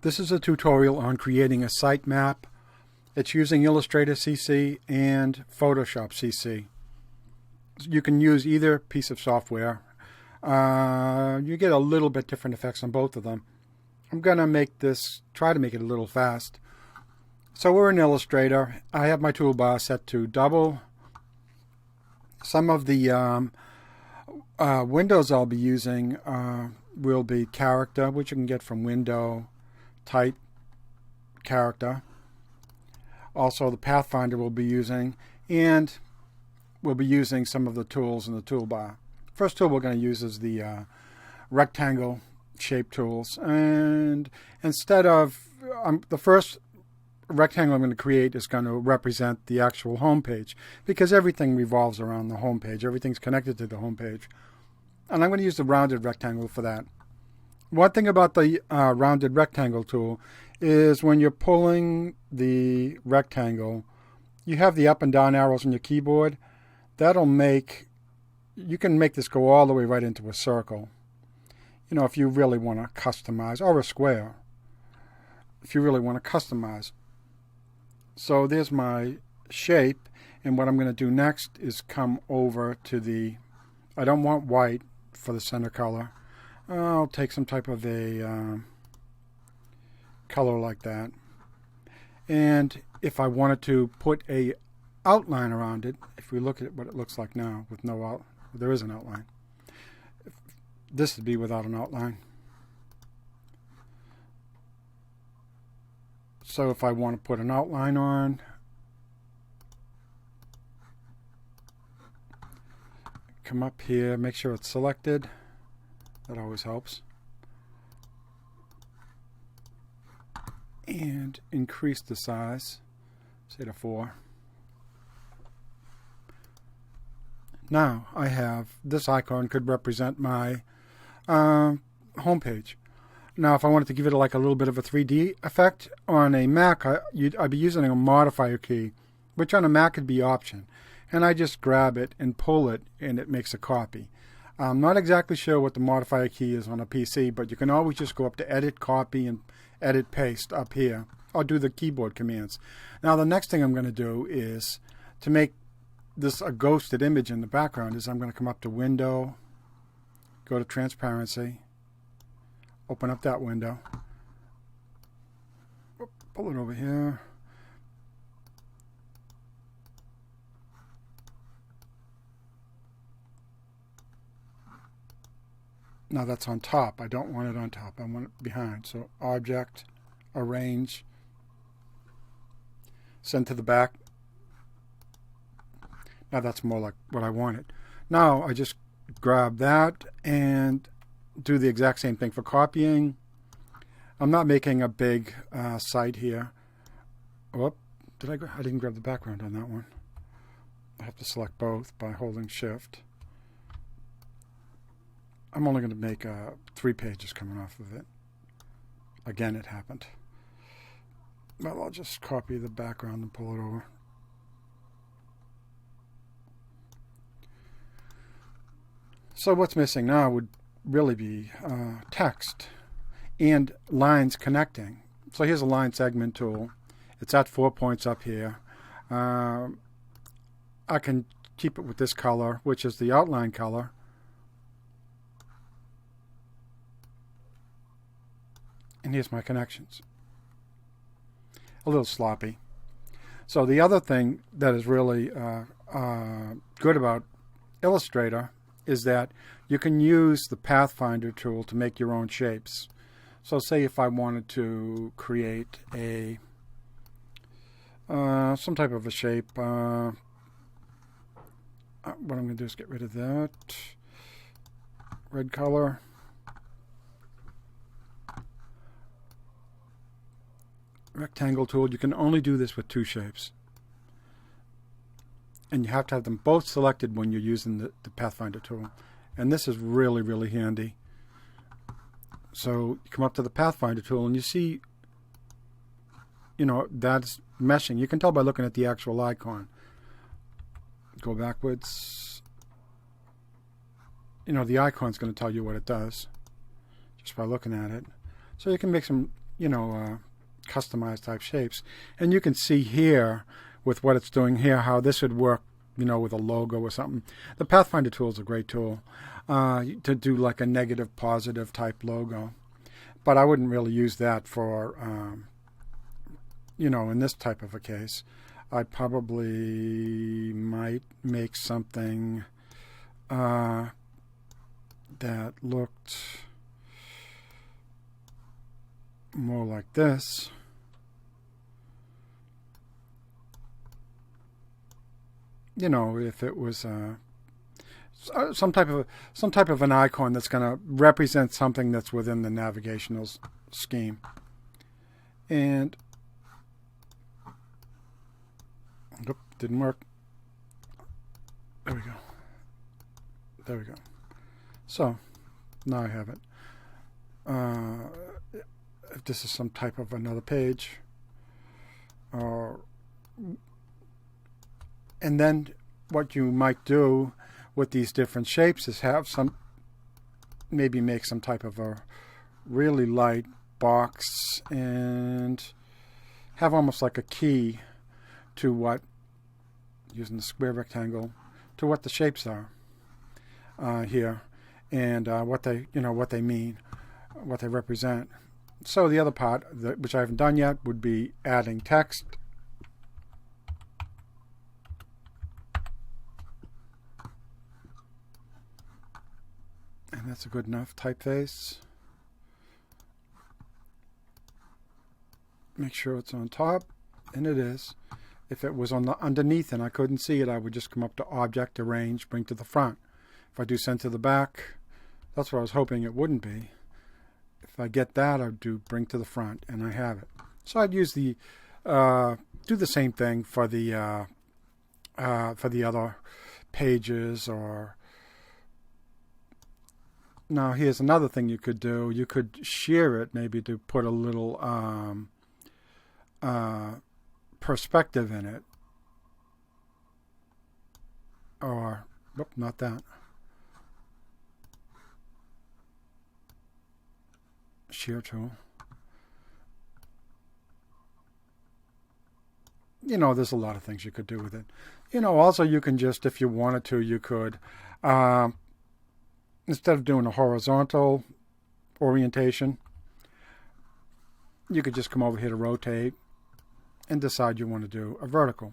This is a tutorial on creating a sitemap. It's using Illustrator CC and Photoshop CC. You can use either piece of software. You get a little bit different effects on both of them. I'm going to try to make it a little fast. So we're in Illustrator. I have my toolbar set to double. Some of the windows I'll be using will be character, which you can get from window, type, character. Also the Pathfinder we'll be using, and we'll be using some of the tools in the toolbar. First tool we're going to use is the rectangle shape tools, and instead of the first rectangle I'm going to create is going to represent the actual home page, because everything revolves around the home page. Everything's connected to the home page, and I'm going to use the rounded rectangle for that. One thing about the rounded rectangle tool is when you're pulling the rectangle, you have the up and down arrows on your keyboard. You can make this go all the way right into a circle. You know, if you really want to customize, or a square, if you really want to customize. So there's my shape, and what I'm going to do next is come over to I don't want white for the center color. I'll take some type of a color like that. And if I wanted to put a outline around it, if we look at what it looks like now with no out, there is an outline. This would be without an outline. So if I want to put an outline on, come up here, make sure it's selected. That always helps. And increase the size, say to 4. Now I have this icon could represent my home page. Now if I wanted to give it like a little bit of a 3D effect on a Mac, I'd be using a modifier key, which on a Mac could be Option. And I just grab it and pull it, and it makes a copy. I'm not exactly sure what the modifier key is on a PC, but you can always just go up to Edit, Copy, and Edit, Paste up here, or do the keyboard commands. Now the next thing I'm going to do is, to make this a ghosted image in the background, is I'm going to come up to Window, go to Transparency, open up that window, pull it over here. Now that's on top. I don't want it on top. I want it behind. So Object, Arrange, send to the back. Now that's more like what I wanted. Now I just grab that and do the exact same thing for copying. I'm not making a big site here. Oh, I didn't grab the background on that one. I have to select both by holding Shift. I'm only going to make 3 pages coming off of it. Again, it happened. Well, I'll just copy the background and pull it over. So what's missing now would really be text and lines connecting. So here's a line segment tool. It's at 4 points up here. I can keep it with this color, which is the outline color. And here's my connections. A little sloppy. So the other thing that is really good about Illustrator is that you can use the Pathfinder tool to make your own shapes. So say if I wanted to create a some type of a shape, what I'm going to do is get rid of that red color. Rectangle tool, you can only do this with 2 shapes. And you have to have them both selected when you're using the Pathfinder tool. And this is really, really handy. So you come up to the Pathfinder tool and you see, you know, that's meshing. You can tell by looking at the actual icon. Go backwards. You know, the icon's going to tell you what it does just by looking at it. So you can make some customized type shapes. And you can see here with what it's doing here how this would work, with a logo or something. The Pathfinder tool is a great tool to do like a negative positive type logo. But I wouldn't really use that for, in this type of a case. I probably might make something that looked more like this. If it was some type of an icon that's going to represent something that's within the navigational scheme. And didn't work. There we go. There we go. So now I have it. If this is some type of another page, and then what you might do with these different shapes is have maybe make some type of a really light box and have almost like a key to what, using the square rectangle, to what the shapes are here, and what they mean, what they represent. So the other part, which I haven't done yet, would be adding text. And that's a good enough typeface. Make sure it's on top, and it is. If it was on the underneath and I couldn't see it, I would just come up to Object, Arrange, Bring to the Front. If I do Send to the Back, that's what I was hoping it wouldn't be. If I get that, I'd do Bring to the Front, and I have it. So I'd use do the same thing for the other pages. Or now here's another thing you could do. You could shear it, maybe to put a little perspective in it. Or, not that. Shear tool. There's a lot of things you could do with it. Also you can just, if you wanted to, you could, instead of doing a horizontal orientation, you could just come over here to rotate and decide you want to do a vertical.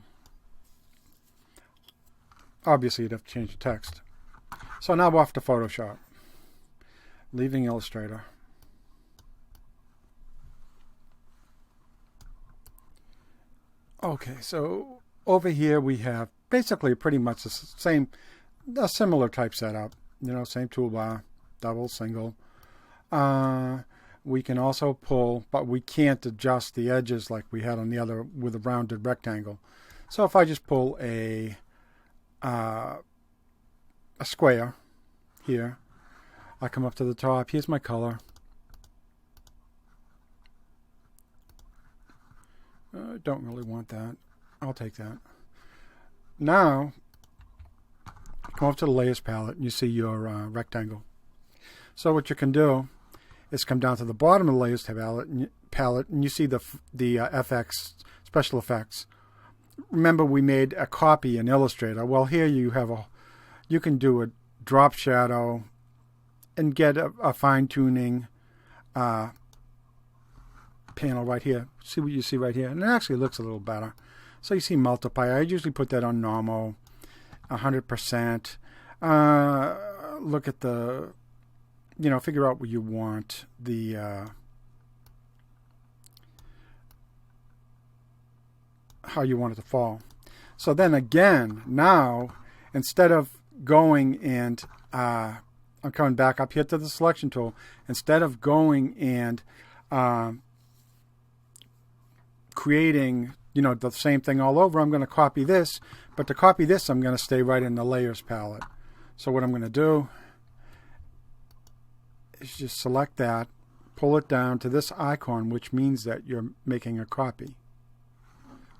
Obviously you'd have to change the text. So now off to Photoshop. Leaving Illustrator. Okay, so over here we have basically pretty much a similar type setup. Same toolbar, double, single. We can also pull, but we can't adjust the edges like we had on the other with a rounded rectangle. So if I just pull a square here, I come up to the top. Here's my color. I don't really want that. I'll take that. Now, come up to the Layers palette and you see your rectangle. So what you can do is come down to the bottom of the Layers palette and you see the FX, Special Effects. Remember we made a copy in Illustrator. Well, here you can do a drop shadow and get a fine-tuning panel right here. See what you see right here, and it actually looks a little better. So you see multiply. I usually put that on normal, 100%. Look at the, figure out what you want the how you want it to fall. So then again, now instead of going and I'm coming back up here to the selection tool. Instead of going and creating, the same thing all over, I'm going to copy this. But to copy this, I'm going to stay right in the Layers palette. So what I'm going to do is just select that, pull it down to this icon, which means that you're making a copy.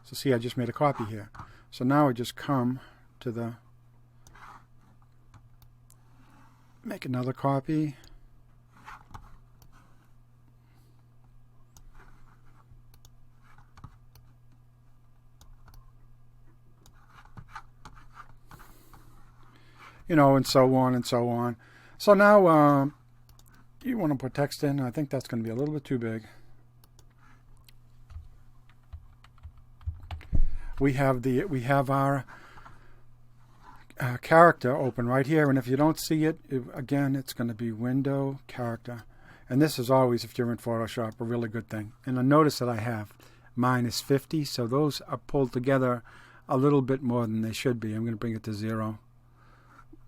So see, I just made a copy here. So now I just come to the, make another copy. and so on and so on. So now you want to put text in. I think that's going to be a little bit too big. We have our character open right here, and if you don't see it, again, it's going to be window character. And this is always, if you're in Photoshop, a really good thing. And I notice that I have mine is 50, so those are pulled together a little bit more than they should be. I'm going to bring it to 0.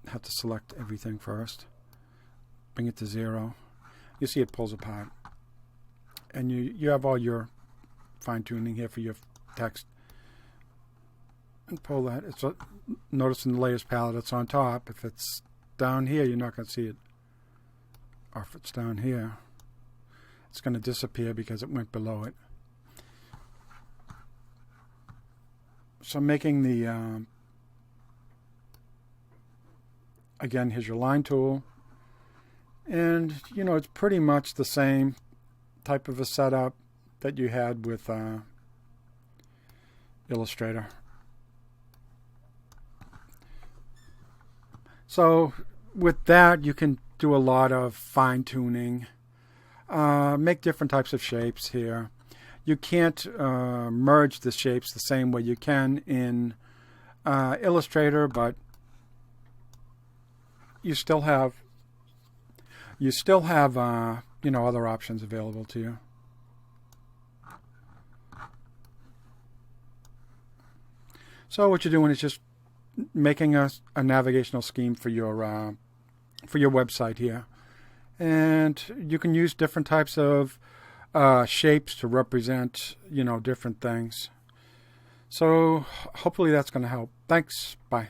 Have to select everything first. Bring it to 0. You see it pulls apart. And you have all your fine-tuning here for your text. And pull that. Notice in the layers palette it's on top. If it's down here, you're not going to see it. Or if it's down here, it's going to disappear because it went below it. So making the, again, here's your line tool. And, it's pretty much the same type of a setup that you had with Illustrator. So with that, you can do a lot of fine-tuning, make different types of shapes here. You can't merge the shapes the same way you can in Illustrator, but you still have other options available to you. So what you're doing is just making a navigational scheme for your website here, and you can use different types of shapes to represent different things. So hopefully that's going to help. Thanks. Bye.